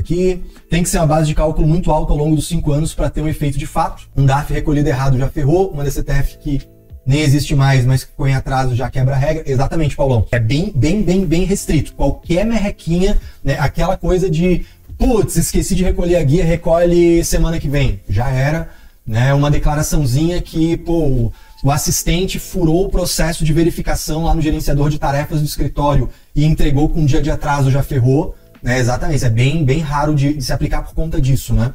aqui. Tem que ser uma base de cálculo muito alta ao longo dos 5 anos para ter um efeito de fato. Um DARF recolhido errado já ferrou, uma DCTF que nem existe mais, mas que ficou em atraso já quebra a regra. Exatamente, Paulão. É bem restrito. Qualquer merrequinha, né, aquela coisa de, putz, esqueci de recolher a guia, recolhe semana que vem. Já era, né, uma declaraçãozinha que, pô, o assistente furou o processo de verificação lá no gerenciador de tarefas do escritório e entregou com um dia de atraso, já ferrou. Né, exatamente, é bem raro de se aplicar por conta disso, né?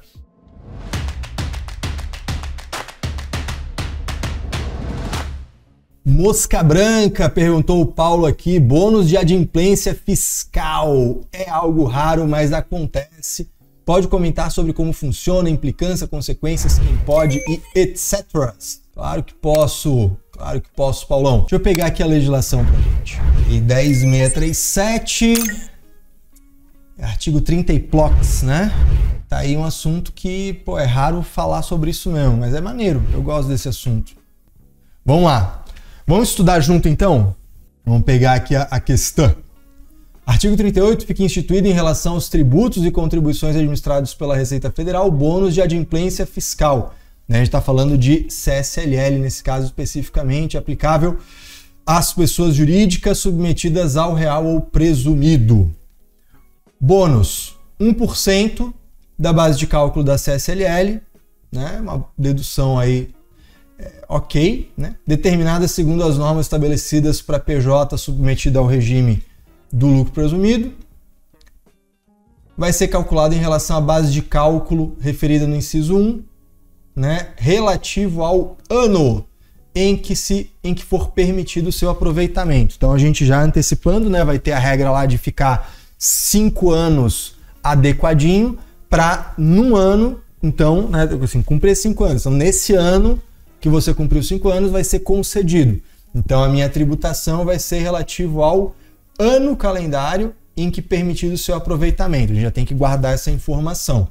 Mosca Branca perguntou o Paulo aqui, bônus de adimplência fiscal é algo raro, mas acontece. Pode comentar sobre como funciona, implicância, consequências, quem pode e etc. Claro que posso, Paulão. Deixa eu pegar aqui a legislação pra gente. E 10.637, artigo 30 e plox, né? Tá aí um assunto que, pô, é raro falar sobre isso mesmo, mas é maneiro, eu gosto desse assunto. Vamos lá. Vamos estudar junto, então? Vamos pegar aqui a questão. Artigo 38 fica instituído em relação aos tributos e contribuições administrados pela Receita Federal, bônus de adimplência fiscal. A gente está falando de CSLL, nesse caso especificamente, aplicável às pessoas jurídicas submetidas ao real ou presumido. Bônus, 1% da base de cálculo da CSLL, né? Uma dedução aí ok, né? Determinada segundo as normas estabelecidas para PJ submetida ao regime do lucro presumido. Vai ser calculado em relação à base de cálculo referida no inciso 1, né? Relativo ao ano em que for permitido o seu aproveitamento. Então a gente já antecipando, né? Vai ter a regra lá de ficar 5 anos adequadinho para num ano, então, né? Assim, cumprir 5 anos. Então nesse ano que você cumpriu 5 anos, vai ser concedido. Então, a minha tributação vai ser relativo ao ano calendário em que permitido o seu aproveitamento. A gente já tem que guardar essa informação.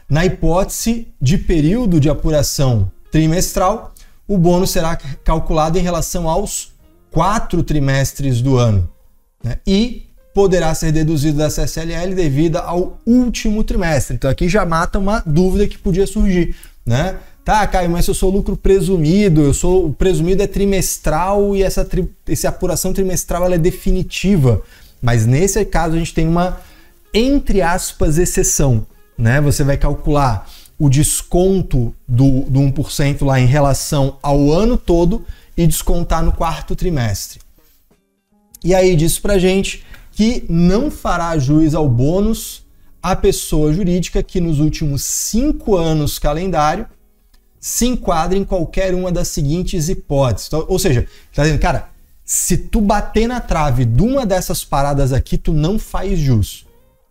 Na hipótese de período de apuração trimestral, o bônus será calculado em relação aos 4 trimestres do ano, né? E poderá ser deduzido da CSLL devido ao último trimestre. Então, aqui já mata uma dúvida que podia surgir, né? Tá, Caio, mas se eu sou lucro presumido, o presumido é trimestral e essa apuração trimestral ela é definitiva. Mas nesse caso a gente tem uma, entre aspas, exceção, né? Você vai calcular o desconto do 1% lá em relação ao ano todo e descontar no 4º trimestre. E aí diz pra gente que não fará jus ao bônus a pessoa jurídica que nos últimos 5 anos calendário se enquadra em qualquer uma das seguintes hipóteses. Então, ou seja, tá dizendo, cara, se tu bater na trave de uma dessas paradas aqui, tu não faz jus,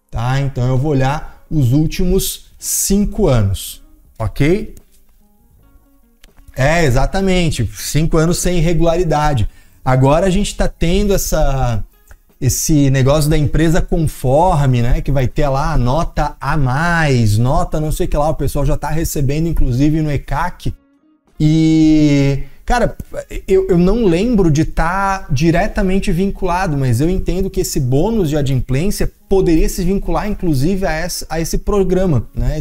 tá? Então eu vou olhar os últimos 5 anos, ok? É, exatamente, 5 anos sem irregularidade. Agora a gente tá tendo esse negócio da empresa conforme, né? Que vai ter lá a nota a mais, nota não sei o que lá, o pessoal já tá recebendo, inclusive no ECAC. E, cara, eu não lembro de estar diretamente vinculado, mas eu entendo que esse bônus de adimplência poderia se vincular, inclusive, a esse programa, né?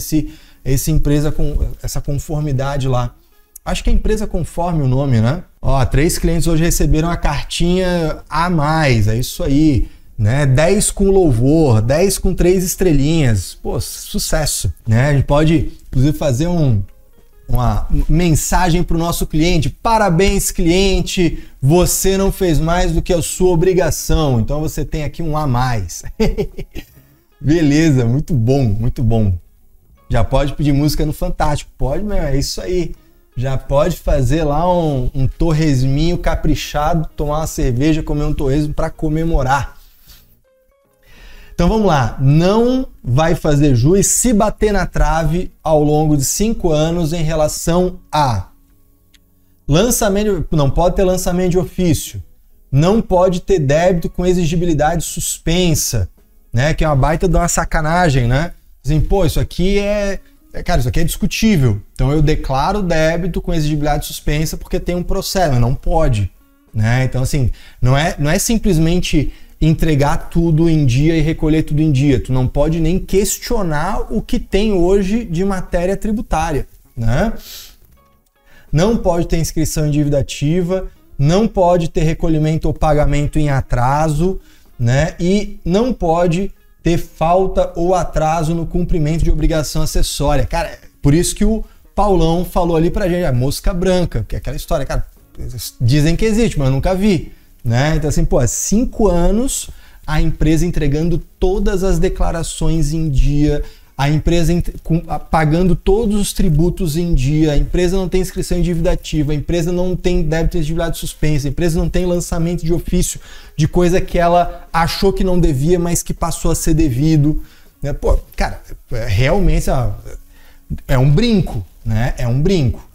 Essa empresa com essa conformidade lá. Acho que é empresa conforme o nome, né? Ó, 3 clientes hoje receberam a cartinha a mais, é isso aí, né? 10 com louvor, 10 com 3 estrelinhas. Pô, sucesso, né? A gente pode, inclusive, fazer uma mensagem para o nosso cliente. Parabéns, cliente, você não fez mais do que a sua obrigação, então você tem aqui um a mais. Beleza, muito bom, muito bom. Já pode pedir música no Fantástico, pode mesmo, é isso aí. Já pode fazer lá um torresminho caprichado, tomar uma cerveja, comer um torresmo para comemorar. Então vamos lá, não vai fazer jus se bater na trave ao longo de 5 anos em relação a lançamento, não pode ter lançamento de ofício, não pode ter débito com exigibilidade suspensa, né? Que é uma baita de uma sacanagem, né? Assim, pô, isso aqui cara, isso aqui é discutível. Então eu declaro débito com exigibilidade suspensa porque tem um processo, mas não pode, né? Então assim, não é simplesmente entregar tudo em dia e recolher tudo em dia. Tu não pode nem questionar o que tem hoje de matéria tributária, né? Não pode ter inscrição em dívida ativa, não pode ter recolhimento ou pagamento em atraso, né? E não pode ter falta ou atraso no cumprimento de obrigação acessória. Cara, por isso que o Paulão falou ali pra gente, a mosca branca, que é aquela história, cara, dizem que existe, mas eu nunca vi, né? Então assim, pô, 5 anos a empresa entregando todas as declarações em dia, a empresa pagando todos os tributos em dia, a empresa não tem inscrição em dívida ativa, a empresa não tem débito e exigibilidade suspensa, a empresa não tem lançamento de ofício de coisa que ela achou que não devia, mas que passou a ser devido. Né? Pô, cara, realmente é um brinco, né? É um brinco.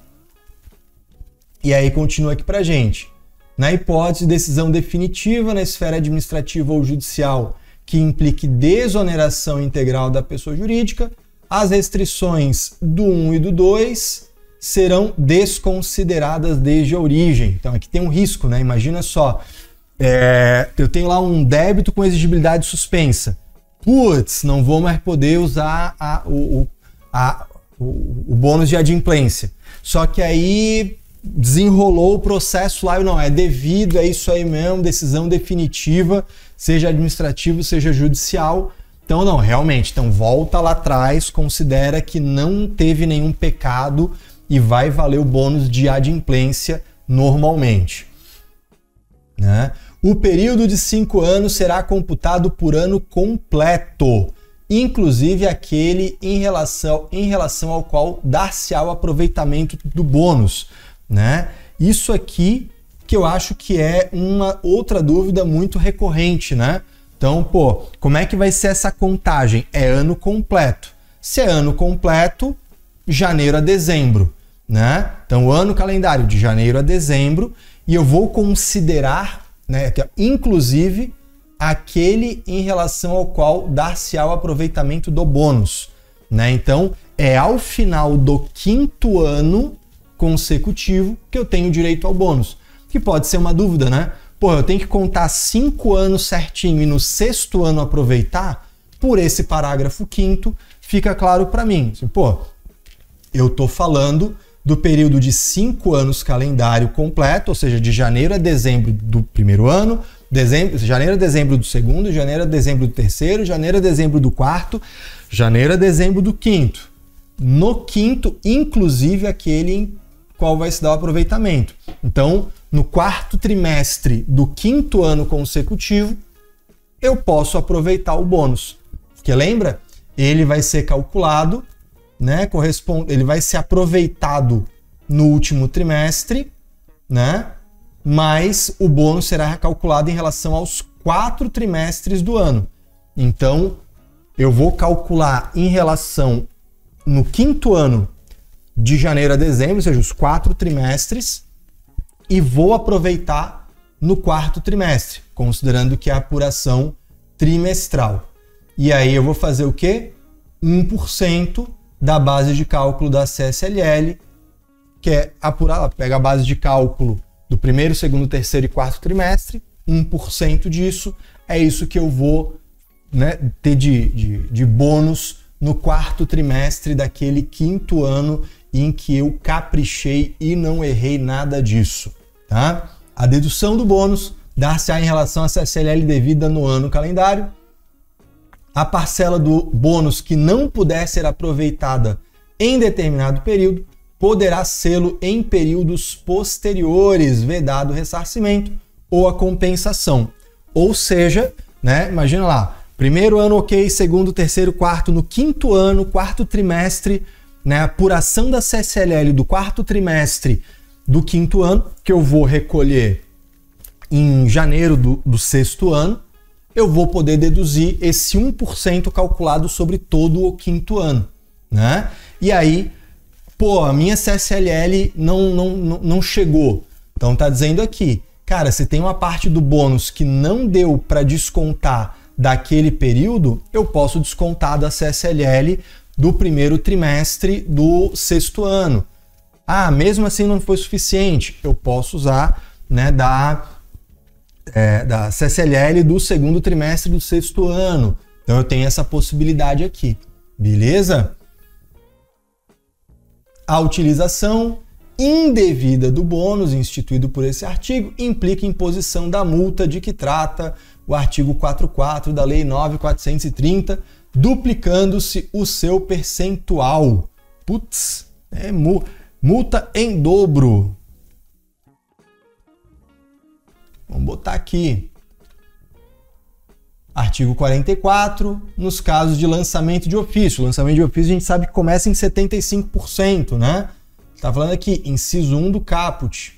E aí continua aqui pra gente. Na hipótese de decisão definitiva na esfera administrativa ou judicial que implique desoneração integral da pessoa jurídica, as restrições do 1 e do 2 serão desconsideradas desde a origem. Então aqui tem um risco, né? Imagina só, eu tenho lá um débito com exigibilidade suspensa. Putz, não vou mais poder usar o bônus de adimplência. Só que aí desenrolou o processo lá e não, é devido, é isso aí mesmo, decisão definitiva, seja administrativo, seja judicial. Então não, realmente, então volta lá atrás, considera que não teve nenhum pecado e vai valer o bônus de adimplência normalmente. Né? O período de 5 anos será computado por ano completo, inclusive aquele em relação ao qual dar-se-á o aproveitamento do bônus. Né? Isso aqui que eu acho que é uma outra dúvida muito recorrente, né? Então, pô, como é que vai ser essa contagem? É ano completo. Se é ano completo, janeiro a dezembro, né? Então, ano calendário de janeiro a dezembro, e eu vou considerar, né, inclusive aquele em relação ao qual dar-se-á o aproveitamento do bônus, né? Então, é ao final do 5º ano consecutivo que eu tenho direito ao bônus. Que pode ser uma dúvida, né? Pô, eu tenho que contar 5 anos certinho e no 6º ano aproveitar? Por esse parágrafo 5º, fica claro para mim. Assim, pô, eu tô falando do período de 5 anos calendário completo, ou seja, de janeiro a dezembro do primeiro ano, janeiro a dezembro do segundo, janeiro a dezembro do terceiro, janeiro a dezembro do quarto, janeiro a dezembro do quinto. No 5º, inclusive aquele em qual vai se dar o aproveitamento. Então, no 4º trimestre do 5º ano consecutivo, eu posso aproveitar o bônus. Porque lembra? Ele vai ser calculado, né? Ele vai ser aproveitado no último trimestre, né? Mas o bônus será calculado em relação aos 4 trimestres do ano. Então, eu vou calcular em relação no 5º ano de janeiro a dezembro, ou seja, os 4 trimestres, e vou aproveitar no 4º trimestre, considerando que é a apuração trimestral. E aí eu vou fazer o quê? 1% da base de cálculo da CSLL, que é apurar, pega a base de cálculo do primeiro, segundo, terceiro e 4º trimestre, 1% disso, é isso que eu vou, né, ter de bônus no 4º trimestre daquele 5º ano em que eu caprichei e não errei nada disso. Tá? A dedução do bônus dar-se-á em relação à CSLL devida no ano calendário. A parcela do bônus que não puder ser aproveitada em determinado período poderá sê-lo em períodos posteriores, vedado o ressarcimento ou a compensação. Ou seja, né, imagina lá, primeiro ano ok, segundo, terceiro, quarto, no 5º ano, 4º trimestre, né, a apuração da CSLL do 4º trimestre do 5º ano, que eu vou recolher em janeiro do 6º ano, eu vou poder deduzir esse 1% calculado sobre todo o 5º ano, né? E aí, pô, a minha CSLL não chegou. Então tá dizendo aqui, cara, se tem uma parte do bônus que não deu para descontar daquele período, eu posso descontar da CSLL do 1º trimestre do 6º ano. Ah, mesmo assim não foi suficiente, eu posso usar, né, da da CSLL do segundo trimestre do 6º ano. Então eu tenho essa possibilidade aqui, beleza? A utilização indevida do bônus instituído por esse artigo implica imposição da multa de que trata o artigo 44 da Lei 9.430, duplicando-se o seu percentual. Putz, multa em dobro. Vamos botar aqui. Artigo 44, nos casos de lançamento de ofício. Lançamento de ofício a gente sabe que começa em 75%, né? Está falando aqui, inciso 1 do caput.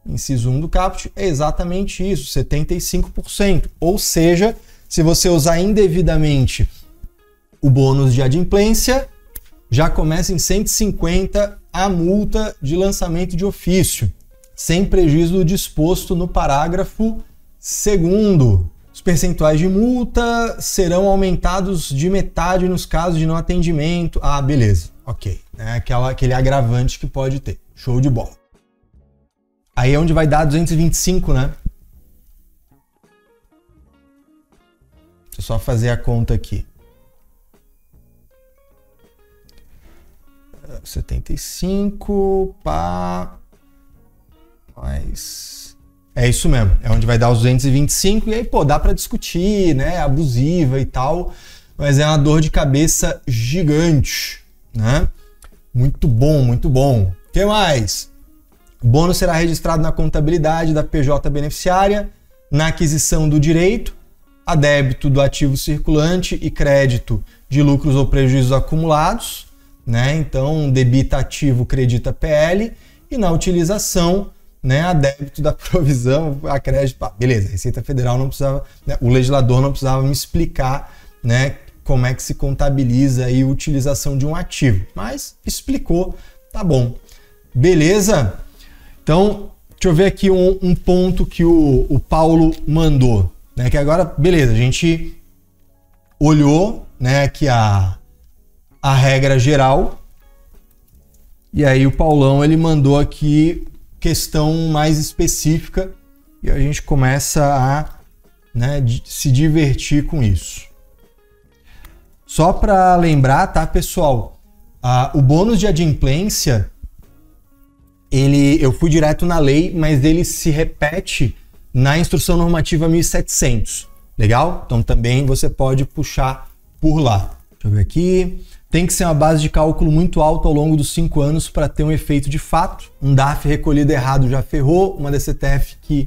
Inciso 1 do caput é exatamente isso, 75%. Ou seja, se você usar indevidamente o bônus de adimplência, já começa em 150 a multa de lançamento de ofício, sem prejuízo do disposto no parágrafo 2º. Os percentuais de multa serão aumentados de metade nos casos de não atendimento. Ah, beleza. Ok. É aquele agravante que pode ter. Show de bola. Aí é onde vai dar 225, né? Deixa eu só fazer a conta aqui. 75 pá... mais... É isso mesmo, é onde vai dar os 225 e aí, pô, dá para discutir, né, abusiva e tal, mas é uma dor de cabeça gigante, né? Muito bom, muito bom. O que mais? O bônus será registrado na contabilidade da PJ beneficiária, na aquisição do direito, a débito do ativo circulante e crédito de lucros ou prejuízos acumulados, né? Então, debita ativo, credita PL, e na utilização, né, a débito da provisão, a crédito, beleza, a Receita Federal não precisava, né, o legislador não precisava me explicar, né, como é que se contabiliza aí a utilização de um ativo, mas explicou, tá bom. Beleza? Então, deixa eu ver aqui um ponto que o Paulo mandou, né, que agora, beleza, a gente olhou, né, aqui a regra geral, e aí o Paulão, ele mandou aqui questão mais específica e a gente começa a, né, se divertir com isso. Só para lembrar, tá, pessoal? O bônus de adimplência, eu fui direto na lei, mas ele se repete na Instrução Normativa 1700. Legal? Então também você pode puxar por lá. Deixa eu ver aqui. Tem que ser uma base de cálculo muito alta ao longo dos 5 anos para ter um efeito de fato. Um DAF recolhido errado já ferrou, uma DCTF que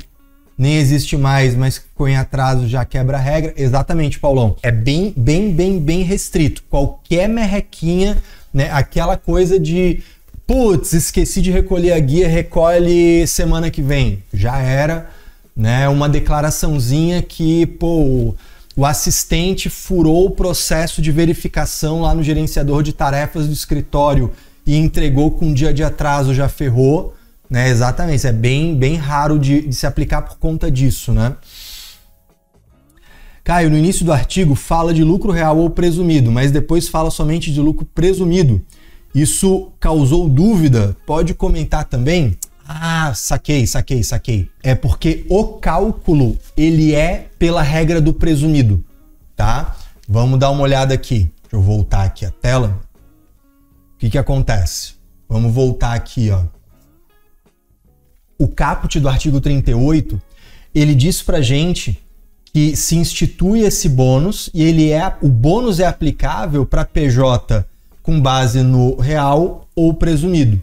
nem existe mais, mas que ficou em atraso já quebra a regra. Exatamente, Paulão. É bem restrito. Qualquer merrequinha, né, aquela coisa de putz, esqueci de recolher a guia, recolhe semana que vem. Já era, né, uma declaraçãozinha que, pô, o assistente furou o processo de verificação lá no gerenciador de tarefas do escritório e entregou com um dia de atraso, já ferrou, né? Exatamente, isso é bem raro de se aplicar por conta disso, né? Caio, no início do artigo fala de lucro real ou presumido, mas depois fala somente de lucro presumido. Isso causou dúvida? Pode comentar também? Ah, saquei. É porque o cálculo, ele é pela regra do presumido, tá? Vamos dar uma olhada aqui. Deixa eu voltar aqui a tela. O que acontece? Vamos voltar aqui, ó. O caput do artigo 38, ele diz pra gente que se institui esse bônus e o bônus é aplicável para PJ com base no real ou presumido.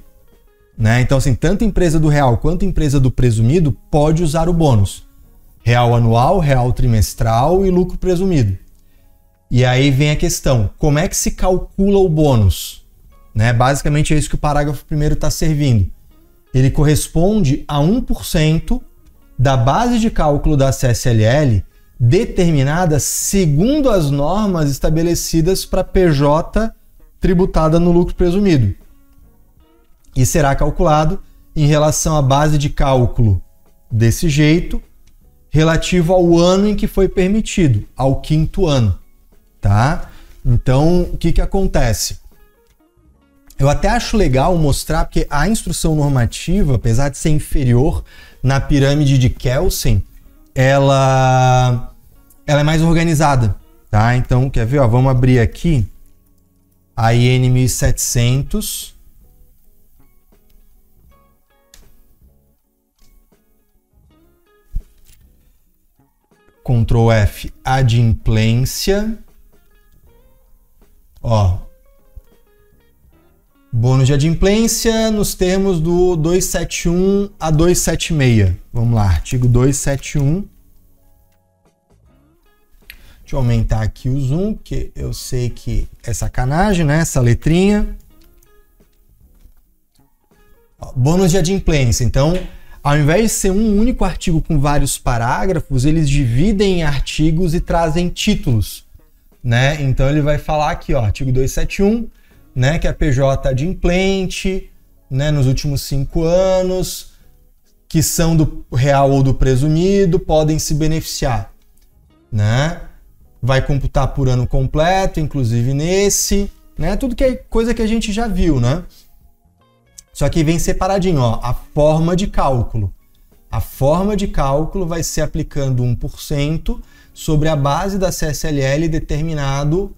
Né? Então, assim, tanto empresa do real quanto empresa do presumido pode usar o bônus. Real anual, real trimestral e lucro presumido. E aí vem a questão, como é que se calcula o bônus? Né? Basicamente é isso que o parágrafo 1º está servindo. Ele corresponde a 1% da base de cálculo da CSLL determinada segundo as normas estabelecidas para PJ tributada no lucro presumido. E será calculado em relação à base de cálculo desse jeito, relativo ao ano em que foi permitido, ao 5º ano, tá? Então, o que acontece? Eu até acho legal mostrar, porque a instrução normativa, apesar de ser inferior na pirâmide de Kelsen, ela é mais organizada, tá? Então, quer ver? Ó, vamos abrir aqui a IN 1700. Ctrl F, adimplência. Ó, bônus de adimplência nos termos do 271 a 276. Vamos lá, artigo 271. Deixa eu aumentar aqui o zoom, que eu sei que é sacanagem, né? Essa letrinha. Ó, bônus de adimplência. Então, ao invés de ser um único artigo com vários parágrafos, eles dividem em artigos e trazem títulos, né? Então ele vai falar aqui, ó, artigo 271, né, que a PJ adimplente, né, nos últimos 5 anos, que são do real ou do presumido, podem se beneficiar, né? Vai computar por ano completo, inclusive nesse, né? Tudo que é coisa que a gente já viu, né? Só que vem separadinho, ó, a forma de cálculo. A forma de cálculo vai ser aplicando 1% sobre a base da CSLL determinado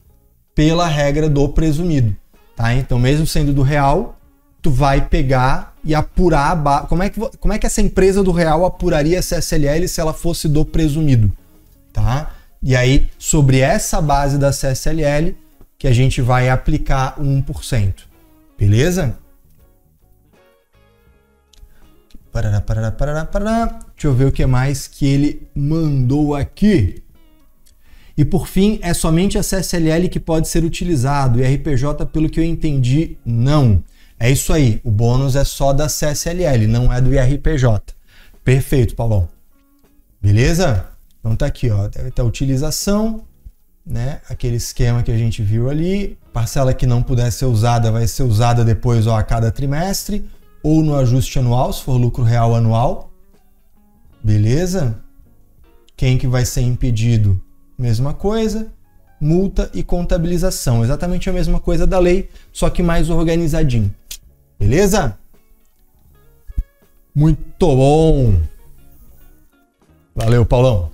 pela regra do presumido, tá? Então, mesmo sendo do real, tu vai pegar e apurar a base. Como é que essa empresa do real apuraria a CSLL se ela fosse do presumido, tá? E aí, sobre essa base da CSLL, que a gente vai aplicar 1%, beleza? Deixa eu ver o que mais que ele mandou aqui. E por fim, é somente a CSLL que pode ser utilizado. E RPJ, pelo que eu entendi, não. É isso aí. O bônus é só da CSLL, não é do IRPJ. Perfeito, Paulão. Beleza? Então tá aqui, ó. Deve ter a utilização, né? Aquele esquema que a gente viu ali. Parcela que não puder ser usada vai ser usada depois, ó, a cada trimestre. Ou no ajuste anual, se for lucro real anual. Beleza? Quem que vai ser impedido? Mesma coisa. Multa e contabilização. Exatamente a mesma coisa da lei, só que mais organizadinho. Beleza? Muito bom! Valeu, Paulão!